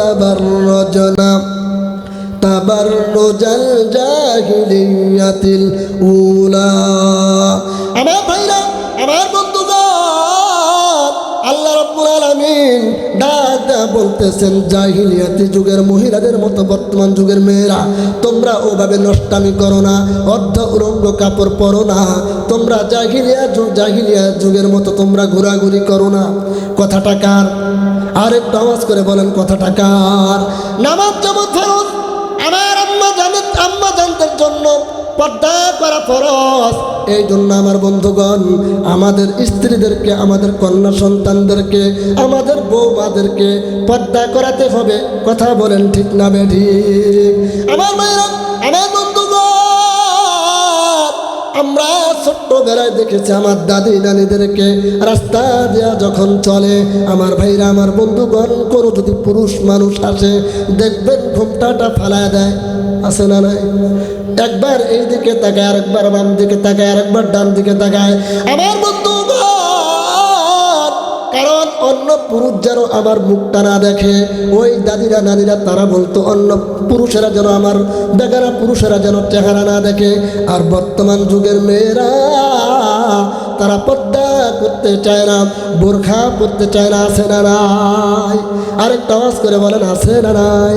তাবাররাজনা তাবাররুজাল জাহিলিয়াতিল উলা। আমার ভাইরা, আমার বন্ধুগণ, আল্লাহ রাব্বুল আলামিন ডাক বলতেছেন, জাহিলিয়াতি যুগের মহিলাদের মতো বর্তমান যুগের মেয়েরা তোমরা ওভাবে নষ্টামি করো না, অর্ধ উলঙ্গ কাপড় পরো না, তোমরা জাহিলিয়া যুগের মতো তোমরা ঘোরাঘুরি করো না। কথাটা কার? আর একটু আওয়াজ করে বলেন কথাটা কার? নামাজ যেমন ফরজ, আমার আম্মা জানদের জন্য পর্দা করা ফরজ। এই জন্য আমার বন্ধুগণ, আমাদের স্ত্রীদেরকে, আমাদের কন্যা সন্তানদেরকে, আমাদের বৌমাদেরকে পর্দা করাতে হবে। কথা বলেন ঠিক না বেঠিক? আমার ভাইরা, আমার বন্ধুগণ, আমরা ছোট্টবেলায় দেখেছি আমার দাদি নানিদেরকে রাস্তা দেওয়া যখন চলে, আমার ভাইরা, আমার বন্ধুগণ, কোনো যদি পুরুষ মানুষ আসে দেখবেন ঘোমটাটা ফালায় দেয়, আছে না নাই? একবার এই দিকে তাকায়, আরেকবার বাম দিকে তাকায়, আরেকবার ডান দিকে তাকায়। আমার বন্ধুগণ, কারণ অন্য পুরুষ যেন আমার মুখটা না দেখে। ওই দাদিরা নানিরা তারা বলতো অন্য পুরুষেরা যেন, আমার বেগারা পুরুষেরা যেন চেহারা না দেখে। আর বর্তমান যুগের মেয়েরা তারা পর্দা করতে চায় না, বোরখা পরতে চায় না, আছে না নাই? আরেকটা আওয়াজ করে বলেন, আছে না নাই?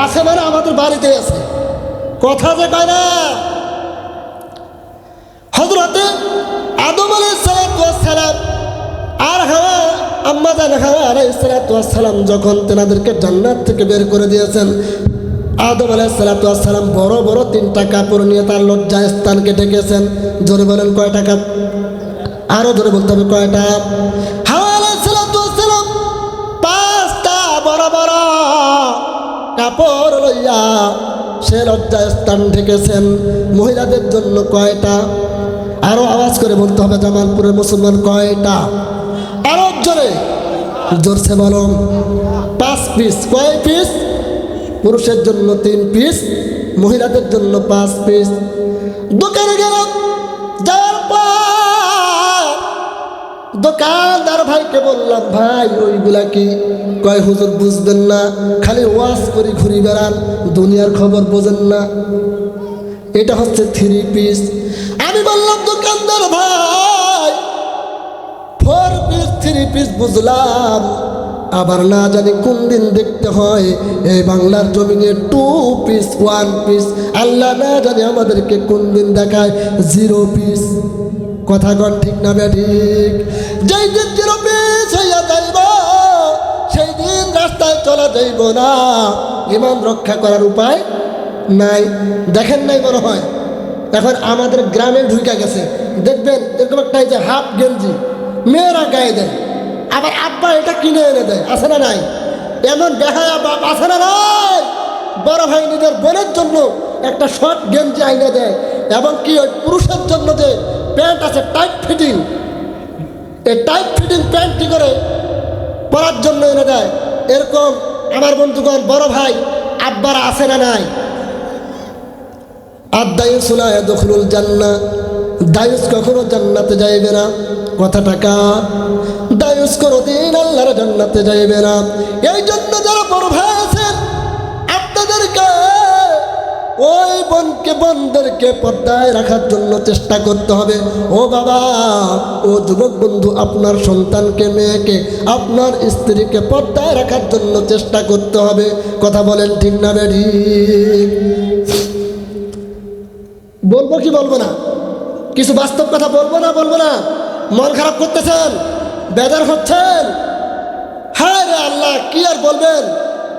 আছে মানে আমাদের বাড়িতে আছে, কথা যে কয় না। হযরতে আদম আলাইহিস সালাম আর হাওয়া, আম্মা জান হাওয়া আলাইহিস সালাম যখন তেনাদেরকে জান্নাত থেকে বের করে দিয়েছেন, আদম আলাইহিস সালাম বড় বড় 3টা কাপড় নিয়ে তার লজ্জা স্থানকে ঢেকেছেন। জোরে বলেন কয়টা কাপ? আরো জোরে বলতে হবে, কয়টা? হাওয়া আলাইহিস সালাম 5টা বড় বড় কাপড় লইয়া সে লজ্জা স্থান ঢেকেছেন। মহিলাদের জন্য কয়টা? আরো আওয়াজ করে বলতে হবে, জামালপুরের মুসলমান কয়টা? আরো জোরে, জোরসে বলো। 5 পিস। কয় পিস? পুরুষের জন্য 3 পিস, মহিলাদের জন্য 5 পিস। দোকানে গেলাম, যাওয়ার পর দোকানদার ভাইকে বললাম, ভাই ওইগুলা কি? কয় হুজুর বুঝবেন না, খালি ওয়াজ করে ঘুরি বেড়ান, দুনিয়ার খবর বোঝেন না, এটা হচ্ছে 3 পিস। আমি বললাম, দোকানদার ভাই 4 পিস 3 পিস বুঝলাম, আবার না জানি কোন দিন দেখতে হয় এই বাংলার জমিনে 2 পিস 1 পিস, আল্লাহ না জানি আমাদেরকে কোন দিন দেখায় 0 পিস। কথা কন ঠিক না ঠিক? যেই দিন 0 পিস হইয়া যাইব সেই দিন রাস্তায় চলা যাইব না, ইমান রক্ষা করার উপায় নাই। দেখেন নাই মনে হয় এখন আমাদের গ্রামে ঢুকে গেছে, দেখবেন এরকম একটা যে হাফ গেঞ্জি মেয়েরা গায়ে দেয়, আবার আব্বা এটা কিনে এনে দেয়, আছে না নাই? এমন বেহায়া বাপ আছে না নাই? বড় ভাই নিজের বোনের জন্য একটা শর্ট গেঞ্জি আইনে দেয়, এবং কি ওই পুরুষের জন্য যে প্যান্ট আছে টাইট ফিটিং, এই টাইট ফিটিং প্যান্ট কি করে পরার জন্য এনে দেয়। এরকম আমার বন্ধুগণ, বড় ভাই আব্বারা আছে না নাই? আদ-দায়ুসু লা ইয়াদখুলুল জান্নাহ, দায়ুস কখনো জান্নাতে যাইবে না। কথাটা কার? দায়ুস কোনোদিন আল্লাহর জান্নাতে যাইবে না। এই জন্য যারা বড় ভাই আছেন, আপনাদেরকে ওই বোনদেরকে পর্দায় রাখার জন্য চেষ্টা করতে হবে। ও বাবা, ও যুবক বন্ধু, আপনার সন্তানকে, মেয়েকে, আপনার স্ত্রীকে পর্দায় রাখার জন্য চেষ্টা করতে হবে। কথা বলেন ঠিক না বেঠিক? বলবো কি বলবো না? কিছু বাস্তব কথা বলবো না বলবো না? মন খারাপ করতেছেন, বেজার হচ্ছেন? হ্যাঁ রে আল্লাহ, কি আর বলবেন?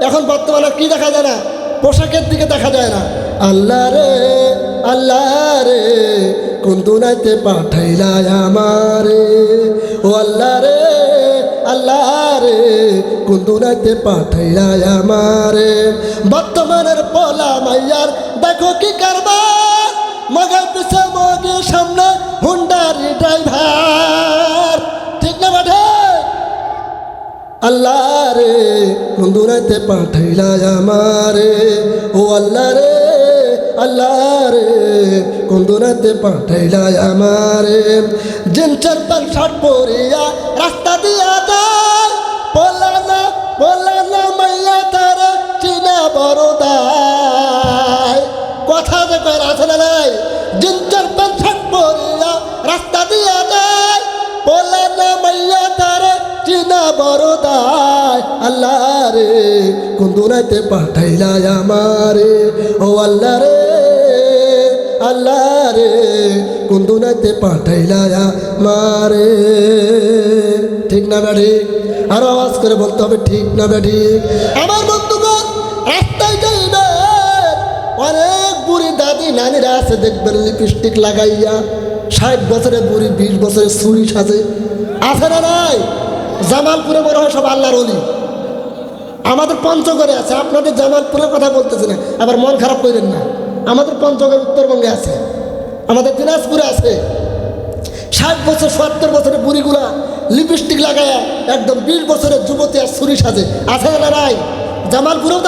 এখন বর্তমানে কি দেখা যায় না? পোশাকের দিকে দেখা যায় না। আল্লাহ রে কোন দুনিয়াতে পাঠাইলা আমারে, ও আল্লাহ রে কোন দুনিয়াতে পাঠাইলা আমারে। বর্তমানের পোলা মাইয়ার দেখো কি কারবার, মগের পিছে মগে সামনে হুন্ডারি ড্রাইভার, ঠিক না বাঠে? আল্লাহ রে কোন দুনিয়াতে পাঠাইলা আমারে, ও আল্লাহ রে কোন দুনিয়াতে পাঠাইলা আমারে। জিন্সের প্যান্ট শার্ট পরিয়া রাস্তা দিয়া যায়, পোলা না মাইয়া তারে বড় দায়। কথা যে কয় আছে না নাই, জিনচার প্যান্ট শার্ট পরিয়া রাস্তা দিয়া যায়, বলে না মাইয়া তারে চিনা বড় দায়। আল্লাহ রে কোন দুনাইতে পাঠাইলা আমারে, ও আল্লাহ রে, আল্লাহ রে কোন দুনাইতে পাঠাইলা আমারে। ঠিক না বেঠি? আরো আওয়াজ করে বলতে হবে ঠিক না বেঠি? আমার বন্ধুগণ, রাস্তায় যাইবেন, অনেক বুড়ি দাদি নানিরা আছে দেখবেন লিপস্টিক লাগাইয়া, 60 বছরের বুড়ি 20 বছরের চুরি সাজে, আছে না নাই? জামালপুরে মনে হয় সব আল্লাহর ওলি। আমাদের পঞ্চগড়ে আছে, আপনাদের জামালপুরের কথা বলতেছে না, আবার মন খারাপ করেন না। আমাদের পঞ্চগড় উত্তরবঙ্গে আছে, আমাদের দিনাজপুরে আছে। 60 বছর 70 বছরের বুড়িগুলা লিপস্টিক লাগায় একদম 20 বছরের যুবতী আর চুরি সাজে, আছে না নাই? জামালপুরেও